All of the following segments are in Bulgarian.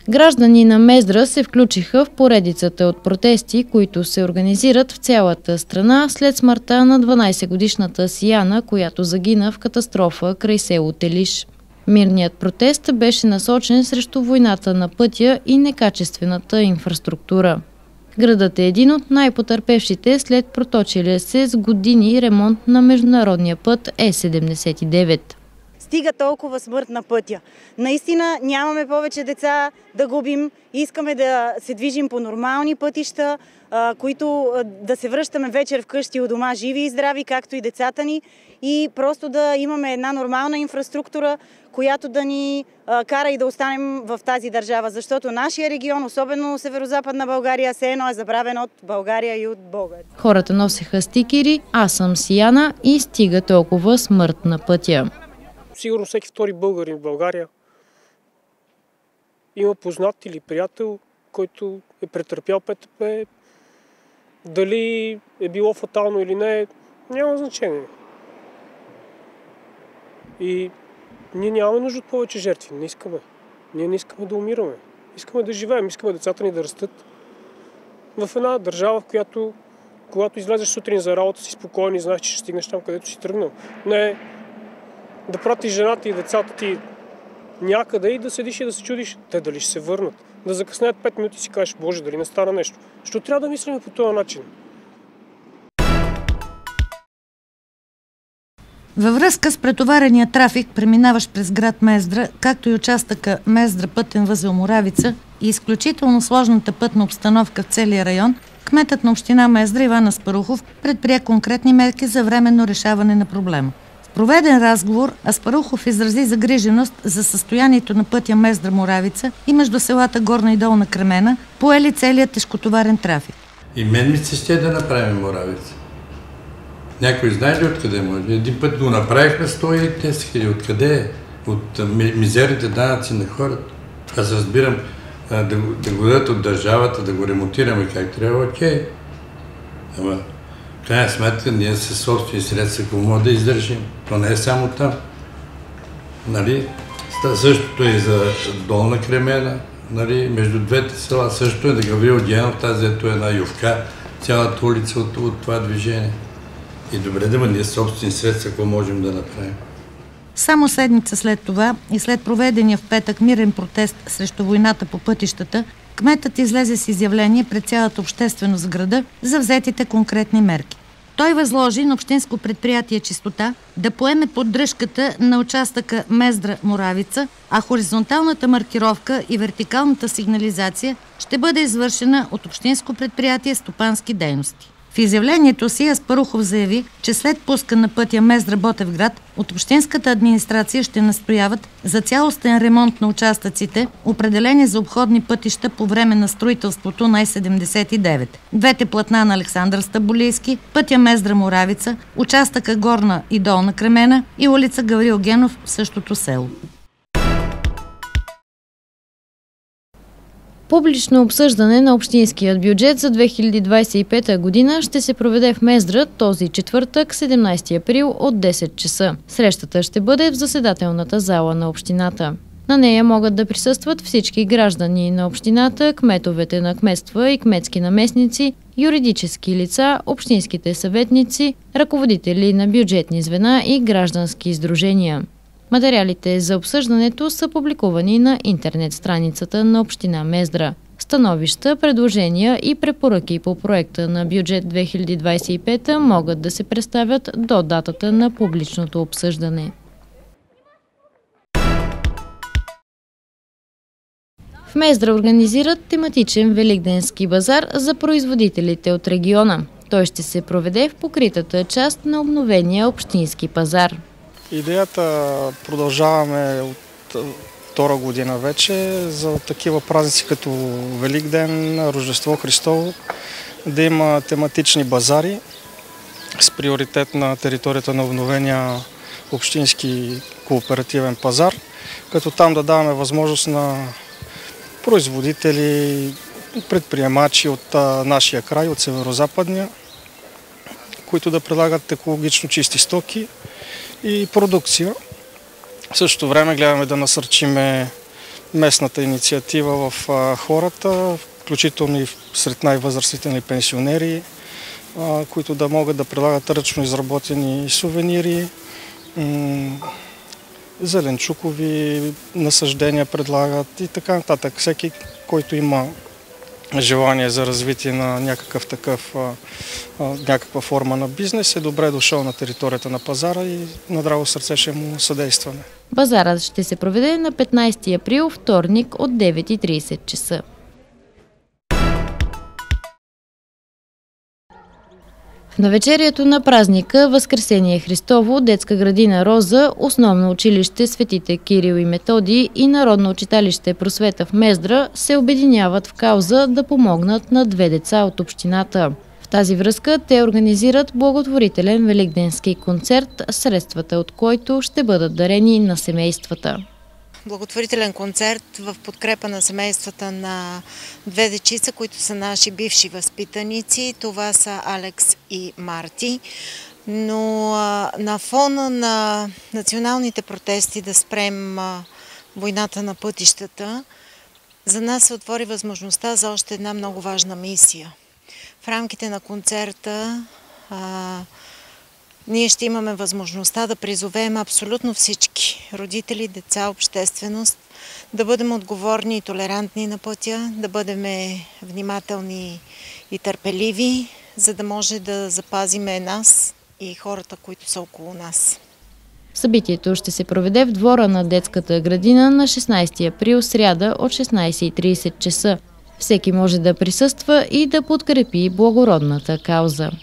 Граждани на Мездра се включиха в поредицата от протести, които се организират в цялата страна след смъртта на 12-годишната Сияна, която загина в катастрофа край село Телиш. Мирният протест беше насочен срещу войната на пътя и некачествената инфраструктура. Градът е един от най-потърпевшите след проточилия се с години ремонт на международния път Е-79. Стига толкова смърт на пътя. Наистина нямаме повече деца да губим. Искаме да се движим по нормални пътища, които да се връщаме вечер вкъщи у дома живи и здрави, както и децата ни. И просто да имаме една нормална инфраструктура, която да ни кара и да останем в тази държава. Защото нашия регион, особено северо-западна България, все едно е забравен от България и от Бога. Хората носеха стикери "Аз съм Сияна" и "Стига толкова смърт на пътя". Сигурно всеки втори българин в България има познат или приятел, който е претърпял ПТП. Дали е било фатално или не, няма значение. И ние нямаме нужда от повече жертви. Не искаме. Ние не искаме да умираме. Искаме да живеем. Искаме децата ни да растат в една държава, в която когато излезеш сутрин за работа си спокоен и знаеш, че ще стигнеш там, където си тръгнал. Не да пратиш жената и децата ти някъде и да седиш и да се чудиш те дали ще се върнат. Да закъснеят 5 минути и си кажеш: Боже, дали не стана нещо. Защото трябва да мислим по този начин. Във връзка с претоварения трафик, преминаващ през град Мездра, както и участъка Мездра пътен възел Моравица и изключително сложната пътна обстановка в целия район, кметът на община Мездра Иван Аспарухов предприе конкретни мерки за временно решаване на проблема. В проведен разговор Аспарухов изрази загриженост за състоянието на пътя Мездра-Моравица и между селата Горна и Долна Кремена, поели целият тежкотоварен трафик. И мен ми се ще да направим Моравица. Някой знае ли откъде може? Един път го направихме 110 хиляди. Откъде е? От мизерните данъци на хората. Аз разбирам да го дадат от държавата, да го ремонтираме как трябва, окей. Ама в крайна сметка ние със собствени средства какво може да издържим. То не е само там. Нали? Същото е и за Долна Кремена. Нали? Между двете села също е да Гаврил Генов, тази ето е една ювка, цялата улица от това движение. И добре да ние собствени средства, какво можем да направим. Само седмица след това и след проведения в петък мирен протест срещу войната по пътищата, кметът излезе с изявление пред цялата общественост в града за взетите конкретни мерки. Той възложи на общинско предприятие "Чистота" да поеме поддръжката на участъка Мездра-Моравица, а хоризонталната маркировка и вертикалната сигнализация ще бъде извършена от общинско предприятие "Стопански дейности". В изявлението си Аспарухов заяви, че след пуска на пътя Мездра-Ботевград от общинската администрация ще настояват за цялостен ремонт на участъците, определени за обходни пътища по време на строителството на Е-79. Двете платна на Александър Стамболийски, пътя Мездра-Моравица, участъка Горна и Долна Кремена и улица Гаврил Генов в същото село. Публично обсъждане на общинският бюджет за 2025 година ще се проведе в Мездра този четвъртък, 17 април от 10 часа. Срещата ще бъде в заседателната зала на общината. На нея могат да присъстват всички граждани на общината, кметовете на кметства и кметски наместници, юридически лица, общинските съветници, ръководители на бюджетни звена и граждански сдружения. Материалите за обсъждането са публикувани на интернет страницата на община Мездра. Становища, предложения и препоръки по проекта на бюджет 2025 могат да се представят до датата на публичното обсъждане. В Мездра организират тематичен великденски базар за производителите от региона. Той ще се проведе в покритата част на обновения общински пазар. Идеята продължаваме от втора година вече за такива празници като Великден, Рождество Христово, да има тематични базари с приоритет на територията на обновения общински кооперативен пазар, като там да даваме възможност на производители, предприемачи от нашия край, от северо-западния, които да предлагат екологично чисти стоки и продукция. В същото време гледаме да насърчиме местната инициатива в хората, включително и сред най-възрастните ни пенсионери, които да могат да предлагат ръчно изработени сувенири, зеленчукови насаждения предлагат и така нататък. Всеки, който има желание за развитие на някаква форма на бизнес, е добре дошъл на територията на пазара и на драго сърце ще му съдействаме. Базарът ще се проведе на 15 април, вторник от 9:30 часа. В навечерието на празника Възкресение Христово, детска градина Роза, основно училище Светите Кирил и Методий и Народно учиталище Просвета в Мездра се обединяват в кауза да помогнат на 2 деца от общината. В тази връзка те организират благотворителен великденски концерт, средствата от който ще бъдат дарени на семействата. Благотворителен концерт в подкрепа на семействата на 2 дечица, които са наши бивши възпитаници. Това са Алекс и Марти. Но на фона на националните протести да спрем войната на пътищата, за нас се отвори възможността за още една много важна мисия. В рамките на концерта ние ще имаме възможността да призовем абсолютно всички родители, деца, общественост, да бъдем отговорни и толерантни на пътя, да бъдем внимателни и търпеливи, за да може да запазиме нас и хората, които са около нас. Събитието ще се проведе в двора на детската градина на 16 април, сряда от 16:30 часа. Всеки може да присъства и да подкрепи благородната кауза. –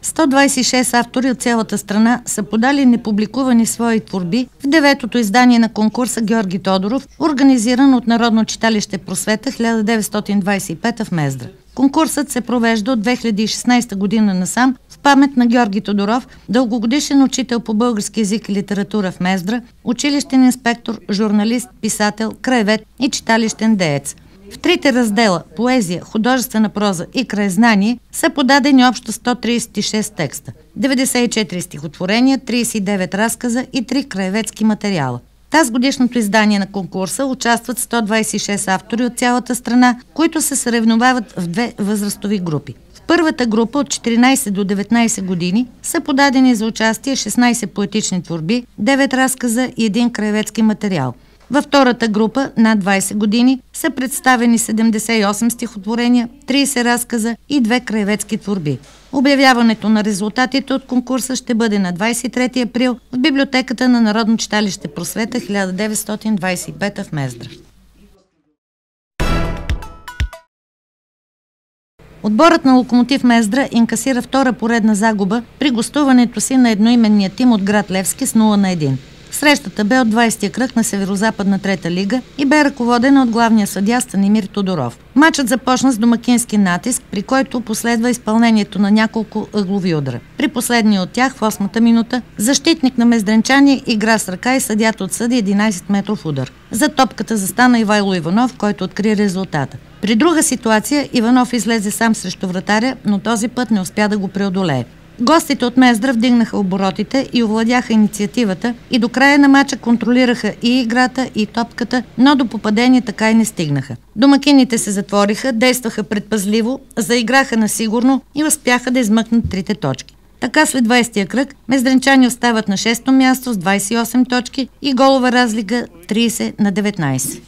126 автори от цялата страна са подали непубликувани свои творби в 9-то издание на конкурса Георги Тодоров, организиран от Народно читалище Просвета 1925 в Мездра. Конкурсът се провежда от 2016 година насам в памет на Георги Тодоров, дългогодишен учител по български език и литература в Мездра, училищен инспектор, журналист, писател, краевед и читалищен деец. В 3 раздела – поезия, художествена проза и краезнание са подадени общо 136 текста, 94 стихотворения, 39 разказа и 3 краеведски материала. В тази годишното издание на конкурса участват 126 автори от цялата страна, които се съревновават в 2 възрастови групи. В първата група от 14 до 19 години са подадени за участие 16 поетични творби, 9 разказа и 1 краеведски материал. Във втората група, над 20 години, са представени 78 стихотворения, 30 разказа и 2 краеведски творби. Обявяването на резултатите от конкурса ще бъде на 23 април в библиотеката на Народно читалище Просвета 1925 в Мездра. Отборът на Локомотив Мездра инкасира втора поредна загуба при гостуването си на едноименния тим от град Левски с 0-1. Срещата бе от 20-я кръг на Северозападна трета лига и бе ръководена от главния съдия Станимир Тодоров. Матчът започна с домакински натиск, при който последва изпълнението на няколко ъглови удара. При последния от тях, в 8-та минута, защитник на мездренчани игра с ръка и съдията отсъди 11-метров удар. За топката застана Ивайло Иванов, който откри резултата. При друга ситуация Иванов излезе сам срещу вратаря, но този път не успя да го преодолее. Гостите от Мездра вдигнаха оборотите и овладяха инициативата и до края на матча контролираха и играта, и топката, но до попадение така и не стигнаха. Домакините се затвориха, действаха предпазливо, заиграха насигурно и успяха да измъкнат 3 точки. Така след 20-я кръг мездренчани остават на 6-то място с 28 точки и голова разлика 30-19.